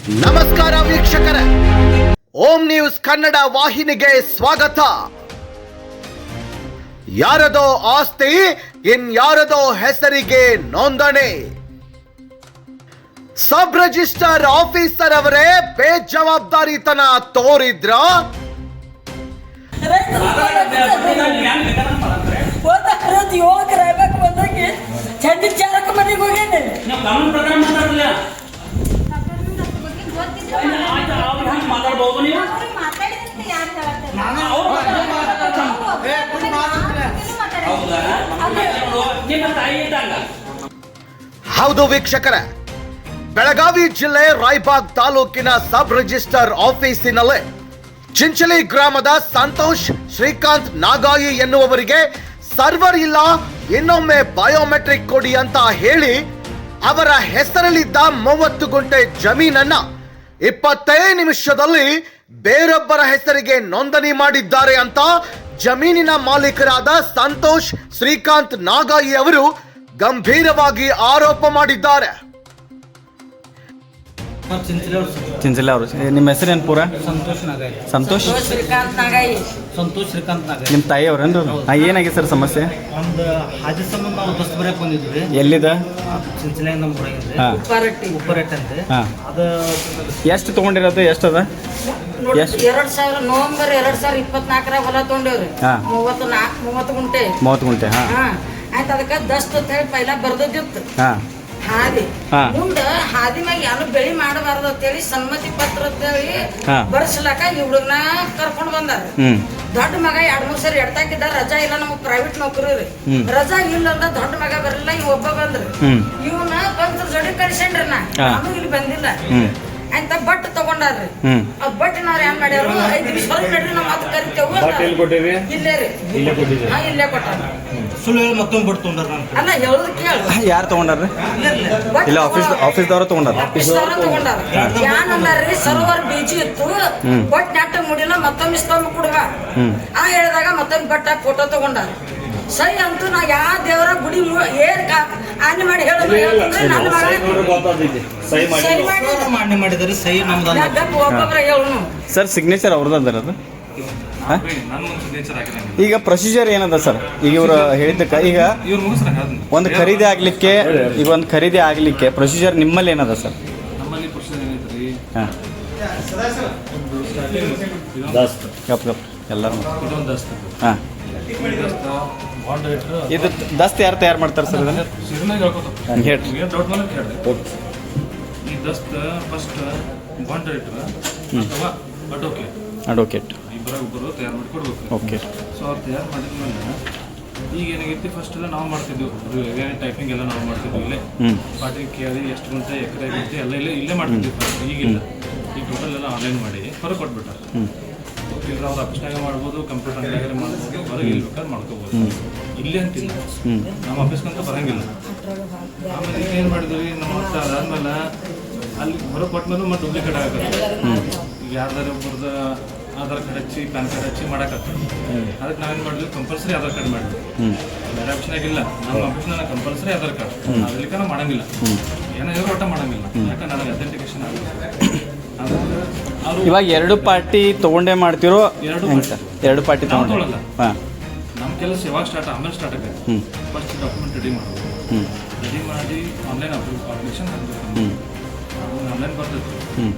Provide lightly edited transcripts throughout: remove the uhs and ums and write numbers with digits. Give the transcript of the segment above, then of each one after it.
ನಮಸ್ಕಾರ ವೀಕ್ಷಕರೇ, ಓಂ ನ್ಯೂಸ್ ಕನ್ನಡ ವಾಹಿನಿಗೆ ಸ್ವಾಗತ. ಯಾರದೋ ಆಸ್ತಿ ಇನ್ಯಾರದೋ ಹೆಸರಿಗೆ ನೋಂದಣಿ. ಸಬ್ ರಿಜಿಸ್ಟರ್ ಆಫೀಸರ್ ಅವರೇ ಬೇಜವಾಬ್ದಾರಿತನ ತೋರಿದ್ರ? ಹೌದು ವೀಕ್ಷಕರೇ, ಬೆಳಗಾವಿ ಜಿಲ್ಲೆ ರಾಯಬಾಗ್ ತಾಲೂಕಿನ ಸಬ್ ರಿಜಿಸ್ಟರ್ ಆಫೀಸಿನಲ್ಲಿ ಚಿಂಚಲಿ ಗ್ರಾಮದ ಸಂತೋಷ್ ಶ್ರೀಕಾಂತ್ ನಾಗಾಯಿ ಎನ್ನುವವರಿಗೆ ಸರ್ವರ್ ಇಲ್ಲ, ಇನ್ನೊಮ್ಮೆ ಬಯೋಮೆಟ್ರಿಕ್ ಕೊಡಿ ಅಂತ ಹೇಳಿ ಅವರ ಹೆಸರಲ್ಲಿದ್ದ 30 ಗುಂಟೆ ಜಮೀನನ್ನ 25 ನಿಮಿಷದಲ್ಲಿ ಬೇರೊಬ್ಬರ ಹೆಸರಿಗೆ ನೋಂದಣಿ ಮಾಡಿದ್ದಾರೆ ಅಂತ ಜಮೀನಿನ ಮಾಲೀಕರಾದ ಸಂತೋಷ್ ಶ್ರೀಕಾಂತ್ ನಾಗಾಯಿ ಅವರು ಗಂಭೀರವಾಗಿ ಆರೋಪ ಮಾಡಿದ್ದಾರೆ. ಚಿಂಚಲಿ ಅವರು, ನಿಮ್ಮ ಹೆಸರೇನು ಪೂರ? ಸಂತೋಷ್ ಶ್ರೀಕಾಂತ್ ನಾಗಾಯಿ. ನಿಮ್ಮ ತಾಯಿ ಅವ್ರೇನು? ಏನಾಗಿದೆ ಸರ್ ಸಮಸ್ಯೆ? ಒಂದು ಹಾಜಿ ಸಂಬಂಧ ನಾವು ಬಸ್ ಬರಕ್ಕೆ ಬಂದಿದ್ವಿ. ಎಲ್ಲಿದೆ? ಚಿಂಚಲೆ ನಮ್ಮ ಹುಡುಗಿಂದ ಹಾಂ, ಉಪ್ಪರಟ್ಟಿ ಅಂತೆ. ಹಾಂ, ಅದು ಎಷ್ಟು ತೊಗೊಂಡಿರೋದು? ಎಷ್ಟು ಅದ? 2000 ನವೆಂಬರ್ 2024 ಹೊಲ ತೊಗೊಂಡೇವ್ರಿ. 30 ಗುಂಟೆ. 30 ಗುಂಟೆ. ಹಾಂ, ಆಯ್ತು. ಅದಕ್ಕೆ ದಸ್ತ್ ಅಂತ ಹೇಳಿ ಪೈಲ ಬರ್ದಿತ್ತು. ಹಾಂ, ಹಾದಿ ಹಾಂ, ಮುಂದ ಹಾದಿ ಮ್ಯಾಗ ಏನು ಬೆಳಿ ಮಾಡಬಾರ್ದು ಅಂತೇಳಿ ಸಮ್ಮತಿ ಪತ್ರ ಅಂತೇಳಿ ಹಾಂ, ಬರ್ಸ್ಲಾಕ ಈ ಹುಡುಗನ ಕರ್ಕೊಂಡ್ ಬಂದಾರ. ದೊಡ್ಡ ಮಗ 2-3 ಸರಿ ಎಡ್ತಾಕಿದ್ದ. ರಜಾ ಇಲ್ಲ, ನಮಗ್ ಪ್ರೈವೇಟ್ ನೌಕರಿ ರೀ. ರಜಾ ಇಲ್ಲ ಅಂದ ದೊಡ್ಡ ಮಗ ಬರಲಿಲ್ಲ, ಇವ್ ಒಬ್ಬ ಬಂದ್ರಿ. ಇವನ ಬಂದ್ರ ಜೋಡಿ ಕಳ್ಸೇನ್ರಿ. ನಾನು ಇಲ್ಲಿ ಬಂದಿಲ್ಲ ಅಂತ ಬಟ್ ತಗೊಂಡಾರ್ರಿ. ಆ ಬಟ್ಟಿನವ್ರು ಏನ್ ಮಾಡ್ಯಾರು, 5 ನಿಮಿಷ ಹೊರಗೆ ನಡ್ರಿ, ನಾವು ಮಾತು ಕರಿತೇವೆ. ಇಲ್ಲೇ ರೀ, ಇಲ್ಲೇ ಕೊಟ್ಟಾರ. ಸುಳ್ಳು ಹೇಳಿ ಮತ್ತೊಂದು ಬಟ್ ತೊಗೊಂಡಾರ. ಅಲ್ಲ, ಹೇಳುದು ಕೇಳು. ಯಾರು ತೊಗೊಂಡಾರ್ರಿ? ಇಲ್ಲ, ಆಫೀಸ್ದವ್ರ ತೊಗೊಂಡಾರ. ತಗೊಂಡಾರ. ಯಾನ್ ಅಂದಾರ್ರಿ, ಸರ್ವರ್ ಬಿಜಿ ಇತ್ತು, ಬಟ್ ನೆಟ್ಟ ಮುಡಿನ ಮತ್ತೊಮ್ಮೆ ಸ್ತಂಭ ಕೊಡುವ ಆ ಹೇಳಿದಾಗ ಮತ್ತೊಮ್ಮೆ ಬಟ್ಟ ಫೋಟೋ ತಗೊಂಡಾರ. ಸರಿ ಅಂತೂ ನಾ ಯಾವ ದೇವರ ಗುಡಿ ಏನ್ ಆನೆ ಮಾಡಿ ಹೇಳಿದ್ರೆ ಮಾನ್ಯ ಮಾಡಿದಾರೆ. ಸಹಿ ನಮ್ದಲ್ಲ. ಒಬ್ಬೊಬ್ಬರ ಹೇಳು ಸರ್, ಸಿಗ್ನೇಚರ್ ಅವ್ರದ್ದು ಅದರ ಅದು? ಈಗ ಪ್ರೊಸೀಜರ್ ಏನದ ಸರ್? ಈಗ ಇವರು ಹೇಳಿದ್ದಕ್ಕೆ ಈಗ ಒಂದು ಖರೀದಿ ಆಗ್ಲಿಕ್ಕೆ ಪ್ರೊಸೀಜರ್ ನಿಮ್ಮಲ್ಲಿ ಏನದ ಸರ್? ಹಾಂ, ಎಲ್ಲರೂ. ಹಾಂ, ಇದು ದಸ್ತ್ ಯಾರು ತಯಾರು ಮಾಡ್ತಾರೆ ಸರ್? ಇದನ್ನು ಹೇಳ್ರಿ. ಅಡ್ವೊಕೇಟ್ ತಯಾರು ಮಾಡಿ ಕೊಡ್ಬೇಕು. ಓಕೆ. ಸೊ ಅವ್ರು ತಯಾರು ಮಾಡಿದ್ಮೇಲೆ ಈಗ ಏನಾಗೈತಿ, ಫಸ್ಟ್ ಎಲ್ಲ ನಾವು ಮಾಡ್ತಿದ್ವಿ, ಟೈಪಿಂಗ್ ಎಲ್ಲ ನಾವು ಮಾಡ್ತಿದ್ವಿ ಇಲ್ಲೇ. ಪಾಟಿ ಕೇಳಿ ಎಷ್ಟು ಗುಂಟೆ ಎಕರೆ ಆಗೈತಿ ಎಲ್ಲ ಇಲ್ಲೇ ಮಾಡ್ತಿದ್ವಿ ಫಸ್ಟ್. ಈಗಿಲ್ಲ, ಈಗ ಟೋಟಲ್ ಎಲ್ಲ ಆನ್ಲೈನ್ ಮಾಡಿ ಹೊರಗೆ ಕೊಟ್ಬಿಟ್ಟಾರೆ. ಇಲ್ಲ, ಅವ್ರು ಆಫೀಸ್ನಾಗ ಮಾಡ್ಬೋದು, ಕಂಪ್ಯೂಟರ್ ಅಂಗಡಿಯಾಗ ಮಾಡ್ಬೋದು, ಹೊರಗೆ ಇಲ್ಲಿ ಬೇಕಾದ್ರೆ ಮಾಡ್ಕೋಬೋದು. ಇಲ್ಲೇ ಅಂತಿಲ್ಲ, ನಮ್ಮ ಆಫೀಸ್ಗಂತ ಬರೋಂಗಿಲ್ಲ. ಆಮೇಲೆ ಈಗ ಏನು ಮಾಡಿದ್ವಿ, ನಮ್ಮ ಮತ್ತೆ ಅದಾದ್ಮೇಲೆ ಅಲ್ಲಿ ಹೊರಗೆ ಕೊಟ್ಮೇಲೆ ಮತ್ತೆ ಡೂಪ್ಲಿಕೇಟ್ ಆಗತ್ತೆ. ಈಗ ಯಾರ್ದಾರ ಒಬ್ಬರದ ಆಧಾರ್ ಕಾರ್ಡ್ ಹಚ್ಚಿ ಪ್ಯಾನ್ ಕಾರ್ಡ್ ಹಚ್ಚಿ ಮಾಡಕತ್ತಾರೆ. ಅದಕ್ಕೆ ನಾವೇನು ಮಾಡಿದ್ವಿ, ಕಂಪಲ್ಸರಿ ಆಧಾರ್ ಕಾರ್ಡ್ ಮಾಡಿದ್ವಿ. ಬೇರೆ ಆಪ್ಷನಾಗಿಲ್ಲ, ನಮ್ಮ ಆಫೀಸ್ನಾಗ ಕಂಪಲ್ಸರಿ ಆಧಾರ್ ಕಾರ್ಡ್. ಅದಕ್ಕೆ ನಾವು ಮಾಡಂಗಿಲ್ಲ, ಏನಾದ್ರು ಒಟ್ಟ ಮಾಡಂಗಿಲ್ಲ. ಯಾಕಂದ್ರೆ ನನಗೆ ಅಥೆಂಟಿಕೇಶನ್ ಆಗುತ್ತೆ. ಇವಾಗ 2 ಪಾರ್ಟಿ ತೊಗೊಂಡೇ ಮಾಡ್ತಿರೋ? 2 ಪಾರ್ಟಿ ತೊಗೊಳ್ಳಲ್ಲ. ಹಾಂ, ನಮ್ಮ ಕೆಲಸ ಯಾವಾಗ ಸ್ಟಾರ್ಟ್, ಆಮೇಲೆ ಸ್ಟಾರ್ಟ್ ಆಗುತ್ತೆ. ಫಸ್ಟ್ ಡಾಕ್ಯುಮೆಂಟ್ ರೆಡಿ ಮಾಡೋದು. ರೆಡಿ ಮಾಡಿ ಆನ್ಲೈನ್ ಅಪ್ಲಿಕೇಶನ್ ಹಾಕ್ಬೇಕು. ಆನ್ಲೈನ್ ಬರ್ತೈತಿ.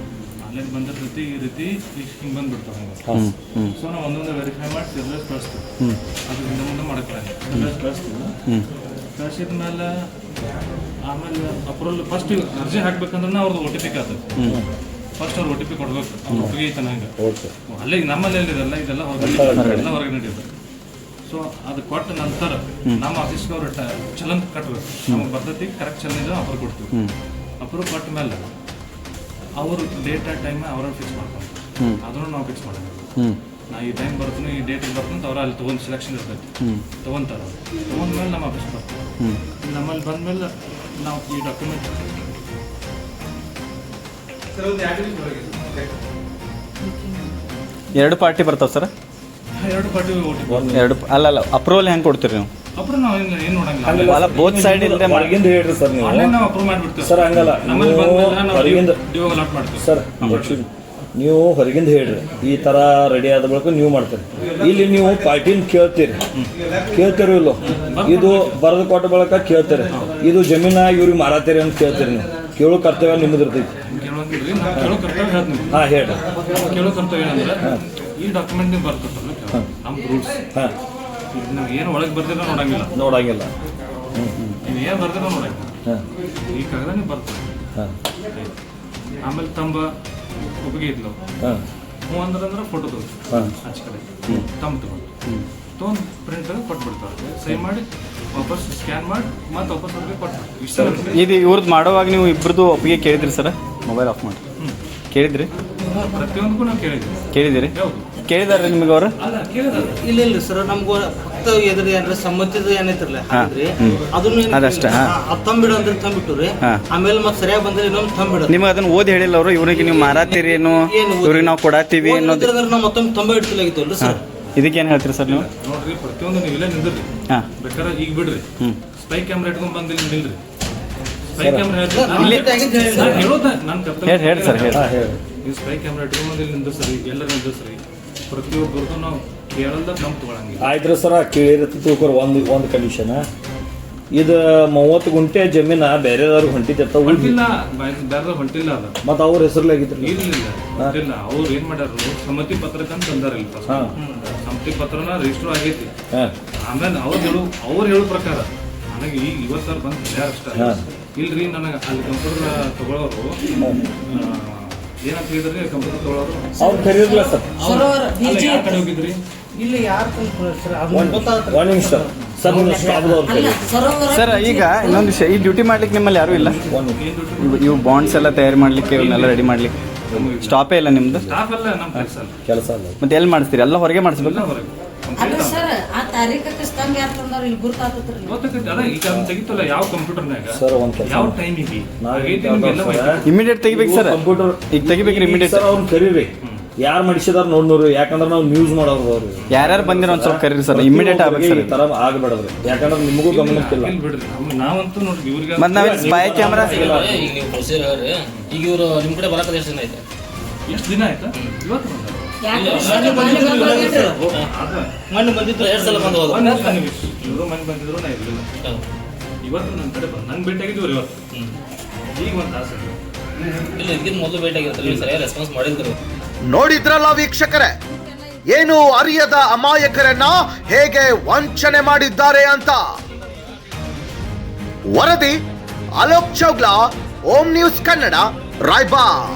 ಆನ್ಲೈನ್ ಬಂದಿರ್ತೈತಿ, ಈ ರೀತಿ ಹಿಂಗೆ ಬಂದ್ಬಿಡ್ತಾವೆ. ಸೊ ನಾವು ಒಂದೊಂದು ವೆರಿಫೈ ಮಾಡಿ ಸರ್ವಿಸ್ ಕಳಿಸ್ತೀವಿ. ಅದು ಹಿಂದೆ ಮುಂದೆ ಮಾಡಕ್ಕೆ ಸರ್ವಿಸ್ ಕಳಿಸ್ತೀವಿ. ಕಳಿಸಿದ್ಮೇಲೆ ಆಮೇಲೆ ಅಪ್ರೂವಲ್ ಫಸ್ಟ್ ಅರ್ಜಿ ಹಾಕ್ಬೇಕಂದ್ರೆ ಅವ್ರದ್ದು OTP ಆಗ್ತದೆ. ಫಸ್ಟ್ ಅವ್ರು OTP ಕೊಡ್ಬೇಕು. ಅವ್ರು ಒಪ್ಪಿಗೆ ಐತೆ ನಂಗೆ. ಅಲ್ಲೇ ನಮ್ಮಲ್ಲಿ ಎಲ್ಲಿರಲ್ಲ, ಇದೆಲ್ಲ ಹೊರಗೆ ನಡೆಯುತ್ತೆ. ಸೊ ಅದು ಕೊಟ್ಟ ನಂತರ ನಮ್ಮ ಆಫೀಸ್ಗೆ ಅವ್ರು ಚಲನ್ ಕಟ್ಟಬೇಕು. ನಮಗೆ ಬರ್ತೈತಿ, ಕರೆಕ್ಟ್ ಚಲನ್ ಇದೆ ಅಪ್ರೂವ್ ಕೊಡ್ತೀವಿ. ಅಪ್ರೂವ್ ಕೊಟ್ಟ ಮೇಲೆ ಅವರು ಡೇಟ್ ಆ ಟೈಮ್ ಅವ್ರ ಫಿಕ್ಸ್ ಮಾಡ್ತಾರೆ. ಅದನ್ನು ನಾವು ಫಿಕ್ಸ್ ಮಾಡೋದು. ನಾ ಈ ಟೈಮ್ ಬರ್ತೀನಿ, ಈ ಡೇಟಿಗೆ ಬರ್ತೀನಿ ಅಂತ ಅವ್ರು ಅಲ್ಲಿ ತೊಗೊಂಡು ಸೆಲೆಕ್ಷನ್ ಇರ್ತೈತಿ, ತೊಗೊಂತಾರೆ. ತೊಗೊಂಡ್ಮೇಲೆ ನಮ್ಮ ಆಫೀಸ್ ಬರ್ತೀವಿ. ನಮ್ಮಲ್ಲಿ ಬಂದಮೇಲೆ ನಾವು ಈ ಡಾಕ್ಯುಮೆಂಟ್ 2 ಪಾರ್ಟಿ ಬರ್ತಾವೆ ಸರ್? 2 ಪಾರ್ಟಿ ಅಲ್ಲ ಅಪ್ರೂವಲ್ ಹೆಂಗೆ ಕೊಡ್ತೀರಿ ನೀವು? ಅಪ್ರೂವ್ ನಾವು ಏನು ನೋಡಂಗಿಲ್ಲ ಅಲ್ಲ ಬೋತ್ ಸೈಡ್ ಇಲ್ಲದೆ ಹೊರಗಿಂದ ಹೇಳ್ರಿ ಸರ್ ನೀವು ಆನ್ಲೈನ್ ನಾವು ಅಪ್ರೂವ್ ಮಾಡಿಬಿಡ್ತೇವೆ ಸರ್ ಹಂಗಲ್ಲ ನಮ್ಮಲ್ಲಿ ನೀವು ಬಂದ್ಮೇಲೆ ನಾವು ಹೊರಗಿಂದ ಡಿಒ ಅಲಾಟ್ ಮಾಡ್ತೀವಿ ಸರ್ ನೀವು ಹೊರಗಿಂದ ಹೇಳ್ರಿ ಈ ಥರ ರೆಡಿ ಆದ ಬಳಿಕ ನೀವು ಮಾಡ್ತೀರಿ ಇಲ್ಲಿ ನೀವು ಪಾರ್ಟಿನ ಕೇಳ್ತೀರಿ ಇಲ್ಲೋ ಇದು ಬರೆದು ಕೊಟ್ಟ ಬಳಿಕ ಕೇಳ್ತೀರಿ ಇದು ಜಮೀನ ಇವ್ರಿಗೆ ಮಾರಾತೀರಿ ಅಂತ ಕೇಳ್ತೀರಿ ನೀವು ಕೇಳೋ ಕರ್ತವ್ಯ ನಿಮ್ಮದು ಇರ್ತೈತಿ ಕೇಳೋಂಗಿಲ್ರಿ ನಾವು ಕೇಳೋ ಕರ್ತವ್ಯ ಹೇಳ್ತೀವಿ ನಿಮ್ಗೆ. ಹಾಂ ಹೇಳ್ರಿ ಕೇಳೋ ಕರ್ತವ್ಯ ಏನಂದ್ರೆ ಈ ಡಾಕ್ಯುಮೆಂಟ್ ನೀವು ಬರ್ತಿರ್ತಲ್ಲ ನಮ್ಮ ರೂಲ್ಸ್ ಹಾಂ ನಾವು ಏನು ಒಳಗೆ ಬರ್ದಿರೋ ನೋಡಂಗಿಲ್ಲ ನೋಡಂಗಿಲ್ಲ ನೀವು ಏನು ಬರ್ದಿರೋ ನೋಡಂಗಿಲ್ಲ ಹಾಂ ಈ ಕಾಗದ ನೀವು ಬರ್ತೀವಿ ಹಾಂ ಆಮೇಲೆ ತಂಬ ಒಪ್ಪಿಗೆ ಇದ್ಲು ಹಾಂ ಹ್ಞೂ ಅಂದ್ರೆ ಫೋಟೋ ತಗೋ ಹಾಂ ಆಚೆ ಕಡೆ ತಂಬ ತೊಗೊಂಡು ಪ್ರಿಂಟ್ ಕೊಟ್ಬಿಡ್ತಾರೆ ಸಹಿ ಮಾಡಿ ವಾಪಸ್ ಸ್ಕ್ಯಾನ್ ಮಾಡಿ ಮತ್ತೆ ವಾಪಸ್ ಅವ್ರಿಗೆ ಕೊಟ್ಬಿಡ್ತೀವಿ ಇಷ್ಟ ಇದು ಇವ್ರದ್ದು ಮಾಡುವಾಗ ನೀವು ಇಬ್ಬರದು ಒಪ್ಪಿಗೆ ಕೇಳಿದ್ರಿ ಸರ್ ಮೊಬೈಲ್ ಆಫ್ ಮಾಡಿ ಕೇಳಿದ್ರಿ ಪ್ರತಿಯೊಂದಕ್ಕೂ ನಾವು ಕೇಳಿದ್ವಿ ಕೇಳಿದಿರಿ ಯಾವುದು ಕೇಳಿದಾರೆ ನಿಮಗೆ ಅವರು ಅಲ್ಲ ಕೇಳಿದ್ರೆ ಇಲ್ಲ ಇಲ್ರಿ ಸರ್ ನಮ್ಗೂ ಫಕ್ತ ಎದ್ರ ಏನ್ರಿ ಸಮ್ಮತಿದ ಏನೈತ್ರಲ್ಲ ಹಾಕ್ರಿ ಅದನ್ನು ಅದಷ್ಟೇ, ಹಾ. ತಂಬಿಡು ಅಂದ್ರೆ ತಂಬಿಟ್ಟು ರೀ ಹಾ. ಆಮೇಲೆ ಮತ್ತೆ ಸರಿಯಾಗಿ ಬಂದ್ರೆ ಇನ್ನೊಂದು ತಂಬಿಡು ನಿಮಗೆ ಅದನ್ನ ಓದಿ ಹೇಳಿಲ್ಲ ಅವರು ಇವ್ರಿಗೆ ನೀವು ಮಾರಾತೀರಿ ಏನು ಇವ್ರಿಗೆ ನಾವು ಕೊಡಾತೀವಿ ಅನ್ನೋದು ನಾವು ಮತ್ತೊಮ್ಮೆ ತಂಬ ಇಡ್ತಿಲ್ಲಾಗಿತ್ತಲ್ರಿ ಸರ್ ಇದಕ್ಕೇನು ಹೇಳ್ತೀರಿ ಸರ್ ನೀವು ನೋಡ್ರಿ ಪ್ರತಿಯೊಂದು ನೀವು ಇಲ್ಲೇ ನಿಂದ್ರಿ ಹಾಂ ಬೇಕಾದ್ರೆ ಈಗ ಬಿಡ್ರಿ ಹ್ಞೂ ಸ್ಪೈ ಕ್ಯಾಮ್ರಾ ಇಟ್ಕೊಂಡ್ ಬಂದಿಲ್ಲ ನಿಲ್ರಿ ಸ್ಪೈ ಕ್ಯಾಮ್ರಾ ನಾನು ಹೇಳಿ ಸರ್ ಹೇಳಿ ಹಾಂ ಹೇಳಿ ನೀವು ಸ್ಪೈ ಕ್ಯಾಮ್ರಾ ಇಟ್ಕೊಂಡ್ ಬಂದಿಲ್ಲ ನಿಂದ್ರಿ ಎಲ್ಲರೂ ನಿಂದ್ರಿ ಪ್ರತಿಯೊಬ್ಬರದು ನಾವು ಕೇಳಲ್ದ ನಮ್ ತಗೊಳಂಗಿಲ್ಲ ಆಯ್ತು ಸರ ಕೇಳಿರತ್ತೆ ತಿಳ್ಕೊರಿ ಒಂದು ಕಂಡೀಷನ್ ಇದು 30 ಗುಂಟೆ ಜಮೀನ ಬೇರೆದವ್ರಿಗೆ ಹೊಂಟಿದ್ದಿರ್ತಾವ ಹೊಂಟಿಲ್ಲ ಬೇರೆ ಹೊಂಟಿಲ್ಲ ಅದ ಮತ್ತು ಅವ್ರ ಹೆಸರ್ಲಾಗಿದ್ರಿ ಇಲ್ಲ ಹೊಂಟಿಲ್ಲ ಅವ್ರು ಏನ್ ಮಾಡ್ಯಾರ ಸಮ್ಮತಿ ಪತ್ರಕ್ಕೆ ಅಂತ ತಂದಾರಿಲ್ಲ ಹಾಂ ಸಮ್ಮತಿ ಪತ್ರನ ರಿಜಿಸ್ಟರ್ ಆಗೈತಿ ಹಾಂ ಆಮೇಲೆ ಅವ್ರು ಹೇಳೋ ಪ್ರಕಾರ ನನಗೆ ಈಗ ಇವತ್ತಾರು ಬಂದು ಹೇಳ್ಯಾರ ಅಷ್ಟ ಇಲ್ರಿ ನನಗೆ ಅಲ್ಲಿ ಕಂಪ್ಯೂಟರ್ ತಗೊಳ್ಳೋರು ಏನಂತ ಹೇಳಿದ್ರಿ ಕಂಪ್ಯೂಟರ್ ತಗೊಳ್ಳೋರು ಅವ್ರು ಕರೀರ್ಲ ಸರ್ ಸರೋವರ ಅಲ್ಲ ಯಾವ ಕಡೆ ಹೋಗಿದ್ರಿ ಇಲ್ಲಿ ಯಾರು ಸರ್ ಅದನ್ನ ಗೊತ್ತಾಗ್ತದೆ ಒಂದು ನಿಮಿಷ ಸರ್ ನಿಮ್ಮ ಸ್ಟಾಫ್ದವ್ರು ಅಲ್ಲ ಕರೀರಿ ಸರೋವರ ಸರ್ ಈಗ ಇನ್ನೊಂದು ವಿಷಯ ಈ ಡ್ಯೂಟಿ ಮಾಡ್ಲಿಕ್ಕೆ ನಿಮ್ಮಲ್ಲಿ ಯಾರೂ ಇಲ್ಲ ಒಂದು ಇವು ಬಾಂಡ್ಸ್ ಎಲ್ಲ ತಯಾರು ಮಾಡ್ಲಿಕ್ಕೆ ಇವನ್ನೆಲ್ಲ ರೆಡಿ ಮಾಡ್ಲಿಕ್ಕೆ ಸ್ಟಾಪೇ ಇಲ್ಲ ನಿಮ್ದು ಸ್ಟಾಫ್ ಅಲ್ಲ ನಮ್ಮ ಕೆಲಸ ಅಲ್ಲ ಕೆಲಸ ಅಲ್ಲ ಮತ್ತೆ ಎಲ್ಲಿ ಮಾಡಿಸ್ತೀರಿ ಎಲ್ಲ ಹೊರಗೆ ಮಾಡಿಸ್ಬೇಕು ಎಲ್ಲ ಹೊರಗೆ ಅಲ್ಲ ಸರ್ ಆ ತಾರೀಖಕ್ಕೆ ಸ್ತಂಭ ಯಾರು ತಂದವ್ರು ಇಲ್ಲಿ ಗುರ್ತಾತತ್ರಿ ಗೊತ್ತಾಗೈತಿ ಅಲ್ಲ ಈಗ ಅದನ್ನ ತೆಗಿತಲ್ಲ ಯಾವ ಕಂಪ್ಯೂಟರ್ನಾಗ ಸರ್ ಒಂದು ಕೆಲಸ ಯಾವ ಟೈಮಿಗೆ ನಾವೇನ್ ನಿಮ್ಗೆಲ್ಲ ಮಾಹಿತಿ ಇಮಿಡಿಯೇಟ್ ತೆಗಿಬೇಕು ಸರ್ ಕಂಪ್ಯೂಟರ್ ಈಗ ತೆಗಿಬೇಕ್ರಿ ಇಮಿಡಿಯೇಟ್ ಸರ್ ಅವ್ರನ್ನ ಕರೀರಿ ಯಾರು ಮಾಡಿಸಿದಾರ ನೋಡ್ನೋರು ಯಾಕಂದ್ರೆ ನಾವು ನ್ಯೂಸ್ ಮಾಡೋರು ಅವ್ರು ಯಾರ್ಯಾರು ಬಂದಿರೋ ಒಂದು ಸ್ವಲ್ಪ ಕರೀರಿ ಸರ್ ಇಮಿಡಿಯೇಟ್ ಆಗ್ಬೇಕು ಸರ್ ಈ ಥರ ಆಗಬೇಡದ್ರಿ ಯಾಕಂದ್ರೆ ನಿಮಗೂ ಗಮನಕ್ಕಿಲ್ಲ ಇಲ್ಲಿ ಬಿಡ್ರಿ ನಾವಂತೂ ನೋಡ್ರಿ ಇವ್ರಿಗೆ ಮತ್ತೆ ನಾವೇನು ಸ್ಪೈ ಕ್ಯಾಮ್ರಾ ಈಗ ನೀವು ಪ್ರೊಸೀಜರ್ ಹೇಳ್ರಿ ಈಗ ಇವರು ನಿಮ್ಮ ಕಡೆ ಬರಕದ ಎಷ್ಟು ದಿನ ಐತೆ ಎಷ್ಟು ದಿನ ಆಯ್ತಾ ಇವತ್ತು ಬಂದಾರ. ಮಣ್ಣು ಬಂದಿದ್ದು 2 ಸಲ ಬಂದು ಹೋದ ಒಂದ್ ಹತ್ತು ನಿಮಿಷ ಇವರು ಮನೆ ಬಂದಿದ್ರು ನಾ ಇರಲಿಲ್ಲ ಇವತ್ತು ನನ್ನ ಕಡೆ ಬಂದು ನಂಗೆ ಭೇಟಿಯಾಗಿದ್ರು ಇವತ್ತು ಈಗ ಒಂದು ತಾಸು ಇಲ್ಲ ಇದಕ್ಕಿಂತ ಮೊದಲು ಭೇಟಿ ಆಗಿರ್ತಾರೆ ನೀವು ಸರಿಯಾಗಿ ರೆಸ್ಪಾನ್ಸ್ ಮಾಡಿದ್ರು ನೋಡಿದ್ರಲ್ಲ ವೀಕ್ಷಕರೇ, ಏನು ಅರಿಯದ ಅಮಾಯಕರನ್ನ ಹೇಗೆ ವಂಚನೆ ಮಾಡಿದ್ದಾರೆ ಅಂತ. ವರದಿ ಅಲೋಕ್ ಚೌಗ್ಲಾ, ಓಂ ನ್ಯೂಸ್ ಕನ್ನಡ, ರಾಯಬಾಗ್.